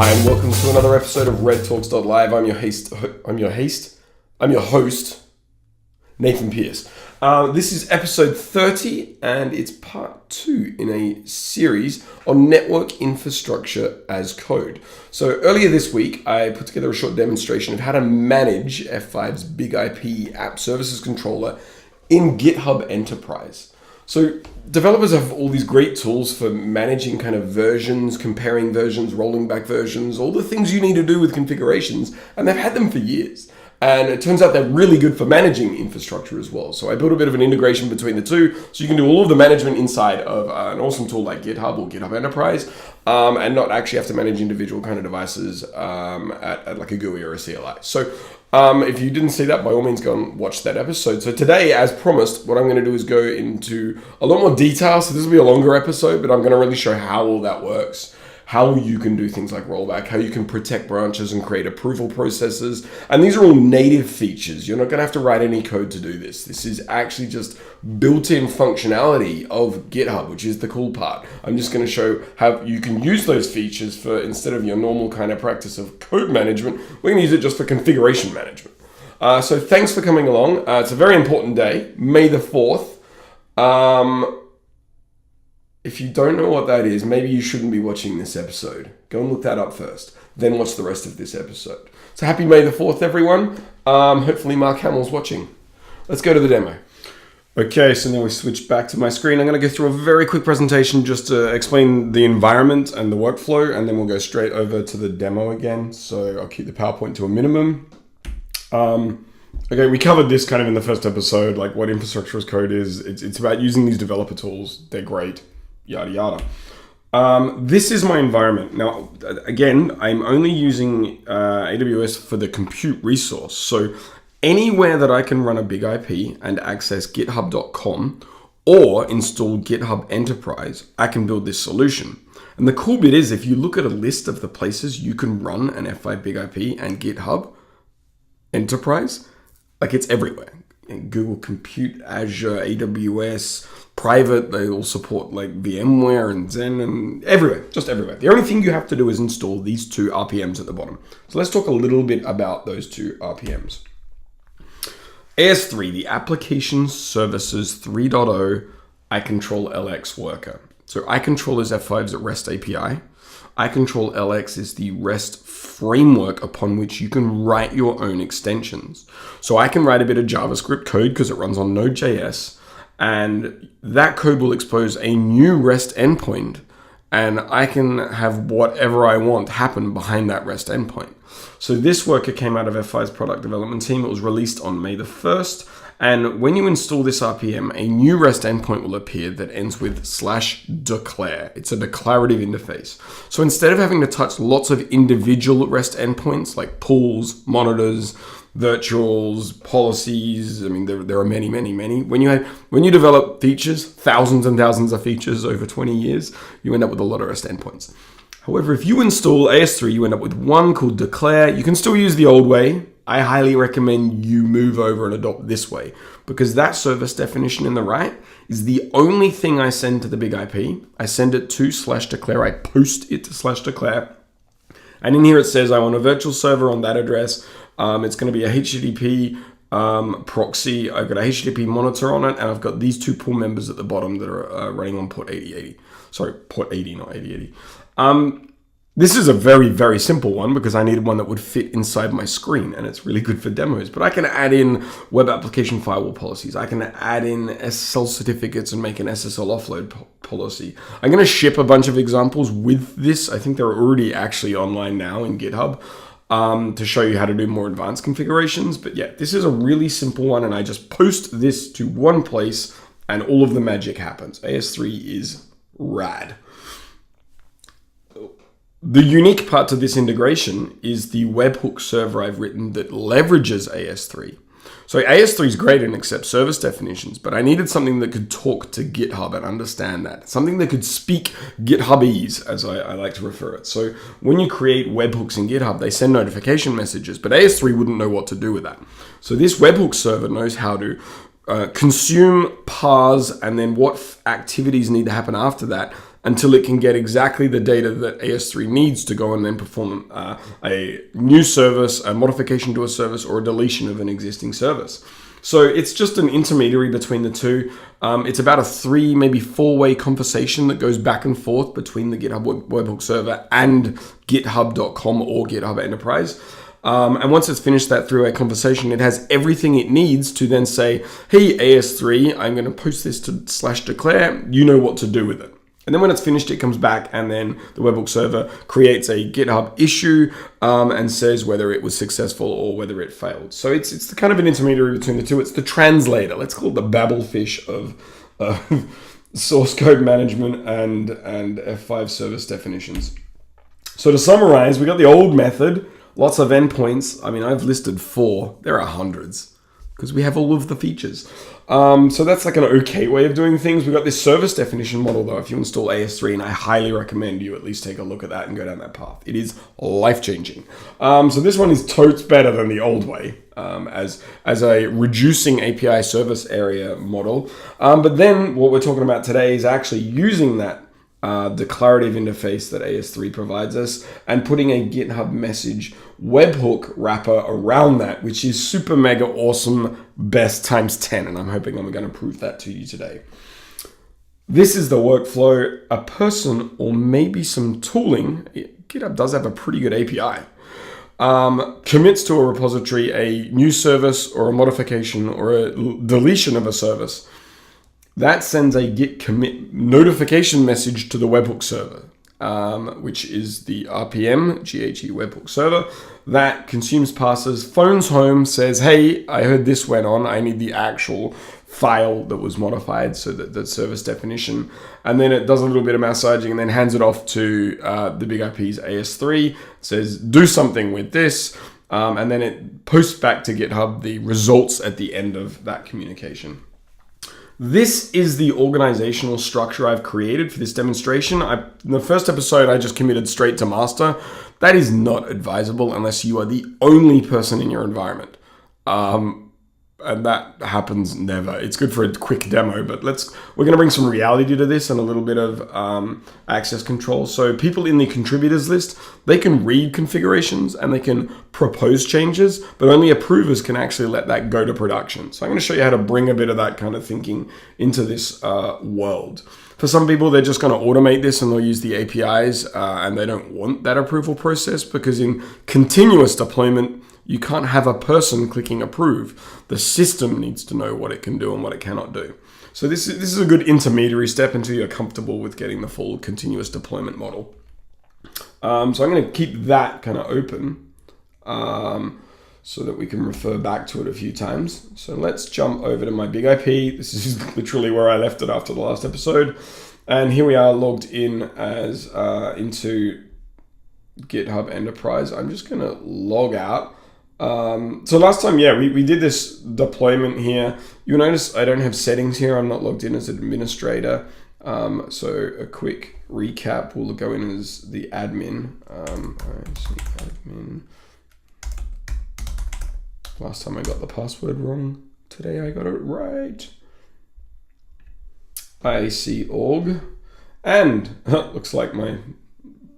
Hi, and welcome to another episode of REDtalks.live. I'm your host, Nathan Pierce. This is episode 30, and it's part 2 in a series on network infrastructure as code. So earlier this week, I put together a short demonstration of how to manage F5's Big IP App Services Controller in GitHub Enterprise. So developers have all these great tools for managing kind of versions, comparing versions, rolling back versions, all the things you need to do with configurations, and they've had them for years. And it turns out they're really good for managing infrastructure as well. So I built a bit of an integration between the two, so you can do all of the management inside of an awesome tool like GitHub or GitHub Enterprise, and not actually have to manage individual kind of devices at like a GUI or a CLI. So if you didn't see that, by all means go and watch that episode. So today, as promised, what I'm going to do is go into a lot more detail. So this will be a longer episode, but I'm going to really show how all that works, how you can do things like rollback, how you can protect branches and create approval processes. And these are all native features. You're not going to have to write any code to do this. This is actually just built-in functionality of GitHub, which is the cool part. I'm just going to show how you can use those features for, instead of your normal kind of practice of code management, we're going to use it just for configuration management. So thanks for coming along. It's a very important day, May the 4th. If you don't know what that is, maybe you shouldn't be watching this episode. Go and look that up first, then watch the rest of this episode. So happy May the 4th, everyone. Hopefully Mark Hamill's watching. Let's go to the demo. Okay, so now we switch back to my screen. I'm going to go through a very quick presentation just to explain the environment and the workflow, and then we'll go straight over to the demo again. So I'll keep the PowerPoint to a minimum. Okay, we covered this kind of in the first episode, like what infrastructure as code is. It's about using these developer tools. They're great. Yada yada. This is my environment. Now, again, I'm only using AWS for the compute resource. So anywhere that I can run a big IP and access github.com or install GitHub Enterprise, I can build this solution. And the cool bit is, if you look at a list of the places you can run an F5 Big IP and GitHub Enterprise, like it's everywhere. Google Compute, Azure, AWS, private, they all support like VMware and Zen and everywhere, just everywhere. The only thing you have to do is install these two RPMs at the bottom. So let's talk a little bit about those two RPMs. AS3, the Application Services 3.0 iControl LX worker. So iControl is F5's REST API. iControl LX is the REST framework upon which you can write your own extensions. So I can write a bit of JavaScript code because it runs on Node.js, and that code will expose a new REST endpoint, and I can have whatever I want happen behind that REST endpoint. So this worker came out of F5's product development team. It was released on May the 1st. And when you install this RPM, a new REST endpoint will appear that ends with /declare. It's a declarative interface. So instead of having to touch lots of individual REST endpoints like pools, monitors, virtuals, policies, I mean, there are many. When you develop features, thousands and thousands of features over 20 years, you end up with a lot of REST endpoints. However, if you install AS3, you end up with one called declare. You can still use the old way. I highly recommend you move over and adopt this way, because that service definition in the right is the only thing I send to the big IP. I send it to /declare. I post it to /declare. And in here it says I want a virtual server on that address. It's going to be a HTTP proxy. I've got a HTTP monitor on it, and I've got these two pool members at the bottom that are running on port 8080. Sorry, port 80, not 8080. This is a very, very simple one because I needed one that would fit inside my screen, and it's really good for demos. But I can add in web application firewall policies. I can add in SSL certificates and make an SSL offload policy. I'm going to ship a bunch of examples with this. I think they're already actually online now in GitHub to show you how to do more advanced configurations. But yeah, this is a really simple one, and I just post this to one place and all of the magic happens. AS3 is rad. The unique part to this integration is the webhook server I've written that leverages AS3. So AS3 is great and accepts service definitions, but I needed something that could talk to GitHub and understand that. Something that could speak GitHubese, as I like to refer it. So when you create webhooks in GitHub, they send notification messages, but AS3 wouldn't know what to do with that. So this webhook server knows how to consume, parse, and then what activities need to happen after that, until it can get exactly the data that AS3 needs to go and then perform a new service, a modification to a service, or a deletion of an existing service. So it's just an intermediary between the two. It's about a 3, maybe 4-way conversation that goes back and forth between the GitHub webhook server and github.com or GitHub Enterprise. And once it's finished that 3-way conversation, it has everything it needs to then say, hey, AS3, I'm going to post this to /declare. You know what to do with it. And then when it's finished, it comes back, and then the webhook server creates a GitHub issue and says whether it was successful or whether it failed. So it's the kind of an intermediary between the two. It's the translator. Let's call it the Babelfish of source code management and F5 service definitions. So to summarize, we got the old method, lots of endpoints. I mean, I've listed 4. There are hundreds because we have all of the features. So that's like an okay way of doing things. We've got this service definition model, though, if you install AS3, and I highly recommend you at least take a look at that and go down that path. It is life-changing. So this one is totes better than the old way as a reducing API service area model. But then what we're talking about today is actually using that declarative interface that AS3 provides us and putting a GitHub message webhook wrapper around that, which is super mega awesome, best times 10. And I'm hoping I'm going to prove that to you today. This is the workflow a person or maybe some tooling. GitHub does have a pretty good API. Commits to a repository a new service or a modification or a deletion of a service. That sends a git commit notification message to the webhook server, which is the RPM, GHE webhook server, that consumes passes, phones home, says, hey, I heard this went on. I need the actual file that was modified, so that the service definition. And then it does a little bit of massaging and then hands it off to the big IP's AS3, says, do something with this. And then it posts back to GitHub the results at the end of that communication. This is the organizational structure I've created for this demonstration. In the first episode, I just committed straight to master. That is not advisable unless you are the only person in your environment. And that happens never. It's good for a quick demo, but we're going to bring some reality to this and a little bit of access control. So people in the contributors list, they can read configurations and they can propose changes, but only approvers can actually let that go to production. So I'm going to show you how to bring a bit of that kind of thinking into this world. For some people, they're just going to automate this and they'll use the APIs and they don't want that approval process because in continuous deployment, you can't have a person clicking approve. The system needs to know what it can do and what it cannot do. So this is a good intermediary step until you're comfortable with getting the full continuous deployment model. So I'm going to keep that kind of open so that we can refer back to it a few times. So let's jump over to my big IP. This is literally where I left it after the last episode. And here we are logged in as into GitHub Enterprise. I'm just going to log out. So last time, we did this deployment here. You'll notice I don't have settings here. I'm not logged in as an administrator. So a quick recap, we'll go in as the admin. ISE admin. Last time I got the password wrong. Today I got it right. ISE org. And looks like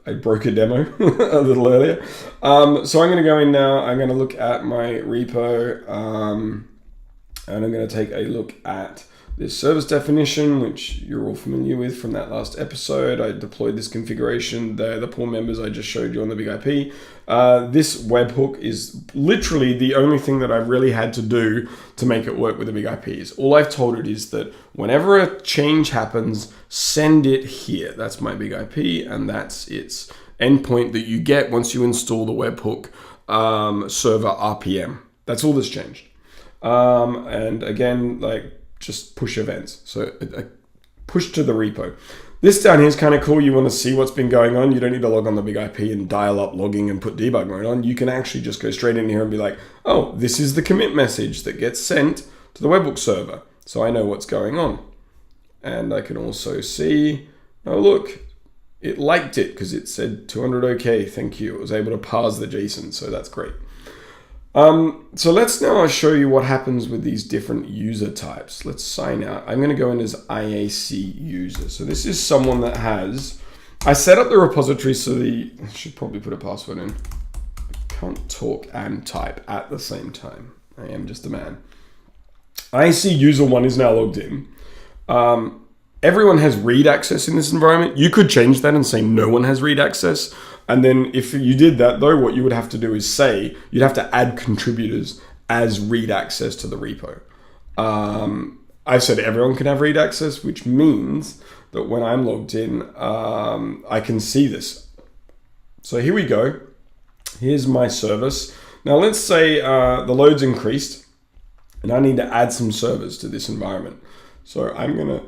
I broke a demo a little earlier. So I'm going to go in now. I'm going to look at my repo and I'm going to take a look at this service definition, which you're all familiar with from that last episode. I deployed this configuration. They're the poor members I just showed you on the big IP. This webhook is literally the only thing that I've really had to do to make it work with the big IPs. All I've told it is that whenever a change happens, send it here. That's my big IP, and that's its endpoint that you get once you install the webhook server RPM. That's all that's changed. And again, just push events. So a push to the repo. This down here is kind of cool. You want to see what's been going on. You don't need to log on the big IP and dial up logging and put debug mode on. You can actually just go straight in here and be like, oh, this is the commit message that gets sent to the webhook server. So I know what's going on. And I can also see, oh, look, it liked it because it said 200 OK, thank you. It was able to parse the JSON, so that's great. So let's now show you what happens with these different user types. Let's sign out. I'm going to go in as IAC user. So this is someone that has, I set up the repository so I should probably put a password in. I can't talk and type at the same time. I am just a man. IAC user 1 is now logged in. Everyone has read access in this environment. You could change that and say no one has read access. And then if you did that though, what you would have to do is say, you'd have to add contributors as read access to the repo. I've said everyone can have read access, which means that when I'm logged in, I can see this. So here we go. Here's my service. Now let's say the load's increased and I need to add some servers to this environment. So I'm gonna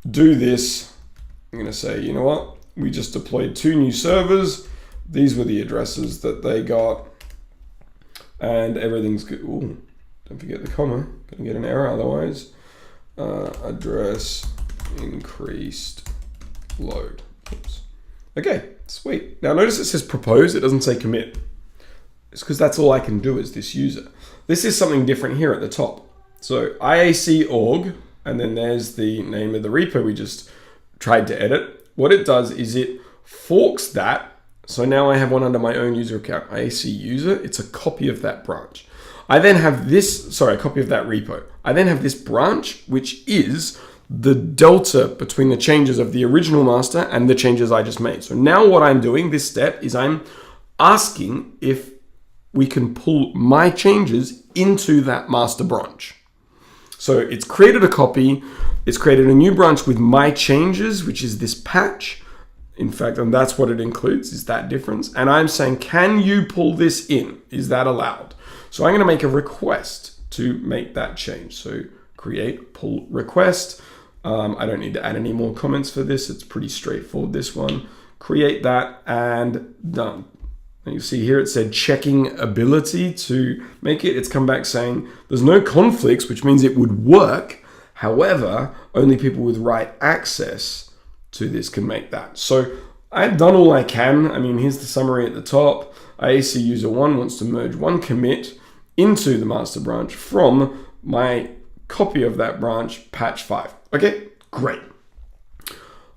do this. I'm gonna say, you know what? We just deployed 2 new servers. These were the addresses that they got and everything's good. Ooh, don't forget the comma, gonna get an error otherwise. Address increased load. Oops. Okay, sweet. Now notice it says propose, it doesn't say commit. It's because that's all I can do as this user. This is something different here at the top. So IAC org, and then there's the name of the repo we just tried to edit. What it does is it forks that. So now I have one under my own user account, IAC user. It's a copy of that branch. I then have this, a copy of that repo. I then have this branch, which is the delta between the changes of the original master and the changes I just made. So now what I'm doing, this step, is I'm asking if we can pull my changes into that master branch. So it's created a copy, it's created a new branch with my changes, which is this patch. In fact, and that's what it includes, is that difference. And I'm saying, can you pull this in? Is that allowed? So I'm gonna make a request to make that change. So create pull request. I don't need to add any more comments for this. It's pretty straightforward, this one. Create that and done. And you see here it said checking ability to make it. It's come back saying there's no conflicts, which means it would work. However, only people with write access to this can make that. So I've done all I can. I mean, here's the summary at the top. IAC user 1 wants to merge one commit into the master branch from my copy of that branch, patch 5. Okay, great.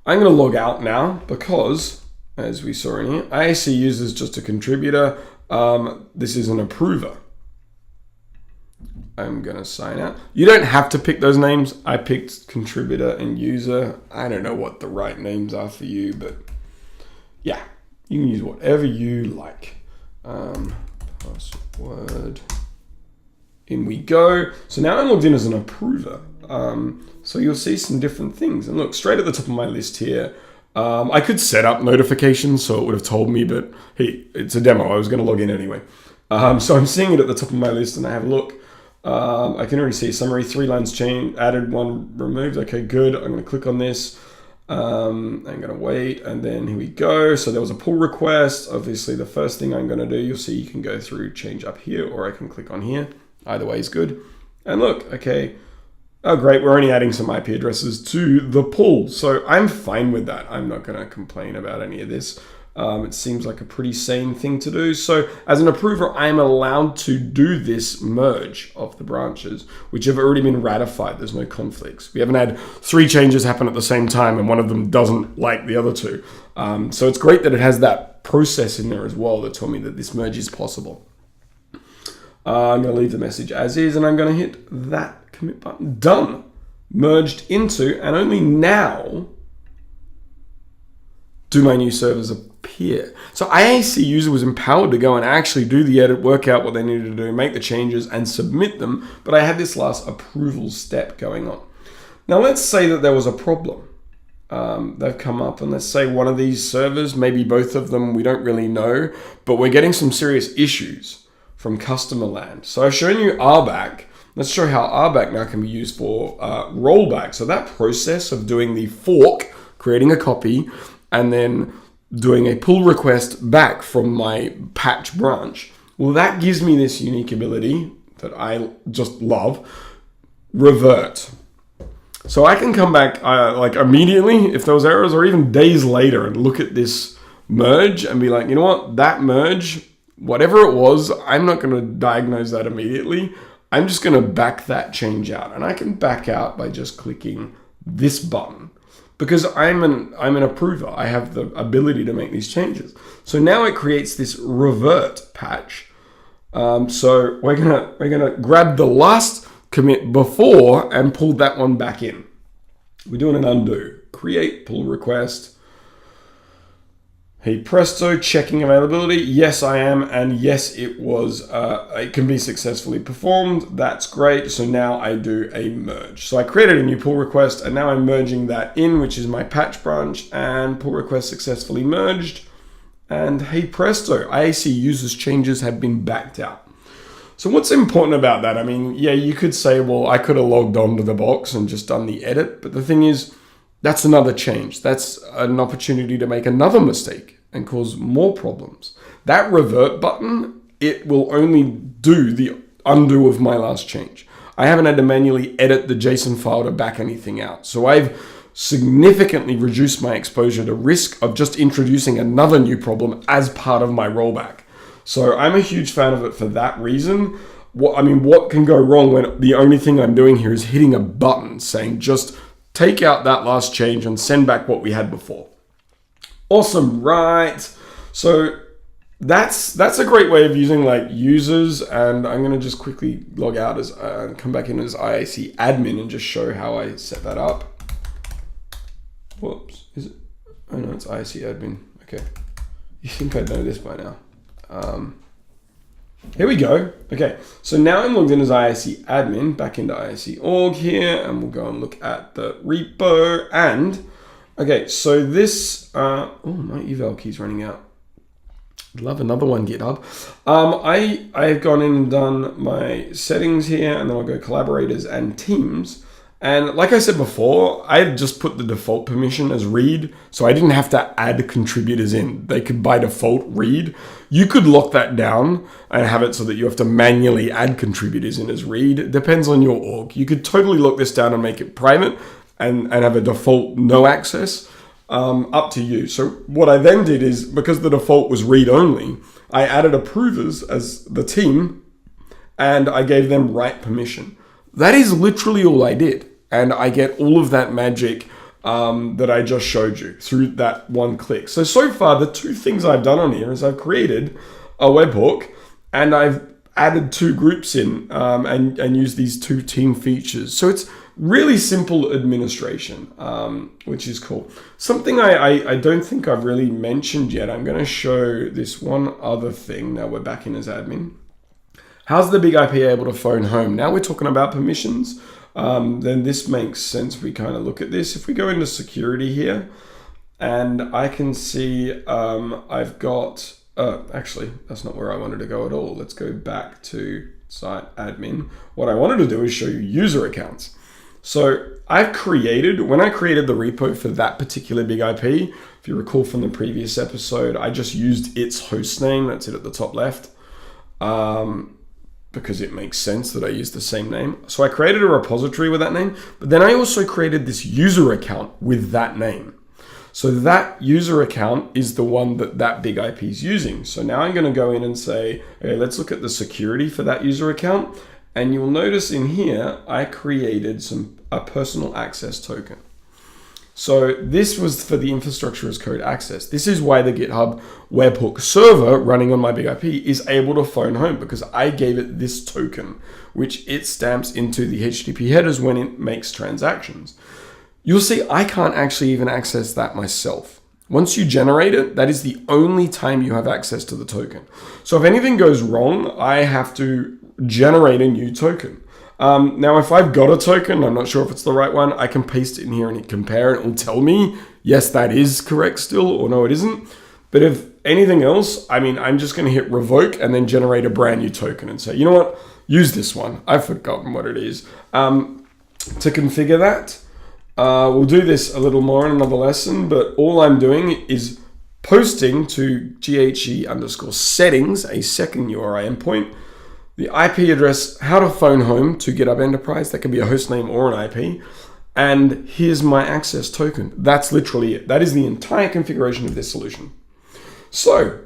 I'm going to log out now because, as we saw in here, IAC user is just a contributor. This is an approver. I'm going to sign out. You don't have to pick those names. I picked contributor and user. I don't know what the right names are for you, but yeah, you can use whatever you like. Password. In we go. So now I'm logged in as an approver. So you'll see some different things. And look, straight at the top of my list here, I could set up notifications so it would have told me, but hey, it's a demo. I was going to log in anyway. So I'm seeing it at the top of my list and I have a look. I can already see summary, 3 lines changed, added, 1 removed. Okay, good. I'm going to click on this. I'm going to wait, and then here we go. So there was a pull request. Obviously, the first thing I'm going to do, you'll see you can go through, change up here, or I can click on here. Either way is good. And look, okay. Oh, great. We're only adding some IP addresses to the pull. So I'm fine with that. I'm not going to complain about any of this. It seems like a pretty sane thing to do. So as an approver, I'm allowed to do this merge of the branches, which have already been ratified. There's no conflicts. We haven't had 3 changes happen at the same time and one of them doesn't like the other 2. So it's great that it has that process in there as well that told me that this merge is possible. I'm going to leave the message as is and I'm going to hit that commit button. Done. Merged into, and only now do my new servers appear. So IAC user was empowered to go and actually do the edit, work out what they needed to do, make the changes and submit them. But I had this last approval step going on. Now let's say that there was a problem. They've come up and let's say one of these servers, maybe both of them, we don't really know, but we're getting some serious issues from customer land. So I've shown you RBAC. Let's show how RBAC now can be used for rollback. So that process of doing the fork, creating a copy, and then doing a pull request back from my patch branch. Well, that gives me this unique ability that I just love, revert. So I can come back like immediately if there was errors or even days later and look at this merge and be like, you know what, that merge whatever it was, I'm not going to diagnose that immediately. I'm just going to back that change out. And I can back out by just clicking this button because I'm an approver. I have the ability to make these changes. So now it creates this revert patch. So we're gonna grab the last commit before and pull that one back in. We're doing an undo. Create pull request. Hey presto, checking availability. Yes, I am, and yes, it was. It can be successfully performed. That's great. So now I do a merge. So I created a new pull request, and now I'm merging that in, which is my patch branch, and pull request successfully merged. And hey presto, ISE users changes have been backed out. So what's important about that? I mean, yeah, you could say, well, I could have logged onto the box and just done the edit, but the thing is, that's another change. That's an opportunity to make another mistake and cause more problems. That revert button, it will only do the undo of my last change. I haven't had to manually edit the JSON file to back anything out. So I've significantly reduced my exposure to risk of just introducing another new problem as part of my rollback. So I'm a huge fan of it for that reason. What can go wrong when the only thing I'm doing here is hitting a button saying just take out that last change and send back what we had before. Awesome, right? So that's a great way of using like users, and I'm gonna just quickly log out as come back in as ISE Admin and just show how I set that up. Whoops, is it? Oh no, it's ISE Admin. Okay, you think I know this by now? Here we go. Okay, so now I'm logged in as ISE Admin, back into ISE org here, and we'll go and look at the repo. And okay, so this, oh, my eval key's running out. I'd love another one, GitHub. I've gone in and done my settings here, and then I'll go collaborators and teams. And like I said before, I had just put the default permission as read, so I didn't have to add contributors in. They could by default read. You could lock that down and have it so that you have to manually add contributors in as read. It depends on your org. You could totally lock this down and make it private and have a default no access. Up to you. So what I then did is, because the default was read only, I added approvers as the team and I gave them write permission. That is literally all I did. And I get all of that magic that I just showed you through that one click. So far, the two things I've done on here is I've created a webhook and I've added two groups in and used these two team features. So it's really simple administration, which is cool. Something I don't think I've really mentioned yet. I'm going to show this one other thing. Now we're back in as admin. How's the big IP able to phone home? Now we're talking about permissions. Then this makes sense. We kind of look at this. If we go into security here, and I can see I've got, actually, that's not where I wanted to go at all. Let's go back to site admin. What I wanted to do is show you user accounts. So when I created the repo for that particular big IP, if you recall from the previous episode, I just used its host name. That's it at the top left. Because it makes sense that I use the same name. So I created a repository with that name, but then I also created this user account with that name. So that user account is the one that big IP is using. So now I'm going to go in and say, okay, let's look at the security for that user account. And you'll notice in here, I created a personal access token. So this was for the infrastructure as code access. This is why the GitHub webhook server running on my big IP is able to phone home, because I gave it this token, which it stamps into the HTTP headers when it makes transactions. You'll see I can't actually even access that myself. Once you generate it, that is the only time you have access to the token. So if anything goes wrong, I have to generate a new token. Now, if I've got a token, I'm not sure if it's the right one, I can paste it in here and hit compare. It will tell me, yes, that is correct still, or no, it isn't. But if anything else, I'm just going to hit revoke and then generate a brand new token and say, you know what, use this one. I've forgotten what it is. To configure that, we'll do this a little more in another lesson, but all I'm doing is posting to GHE_settings, a second URI endpoint, the IP address, how to phone home to GitHub Enterprise. That can be a host name or an IP. And here's my access token. That's literally it. That is the entire configuration of this solution. So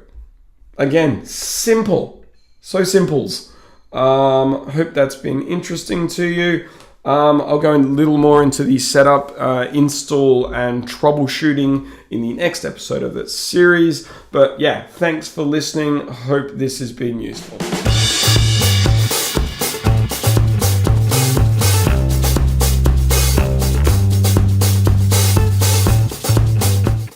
Again, simple. So simples. Hope that's been interesting to you. I'll go a little more into the setup, install, and troubleshooting in the next episode of this series. But yeah, thanks for listening. Hope this has been useful.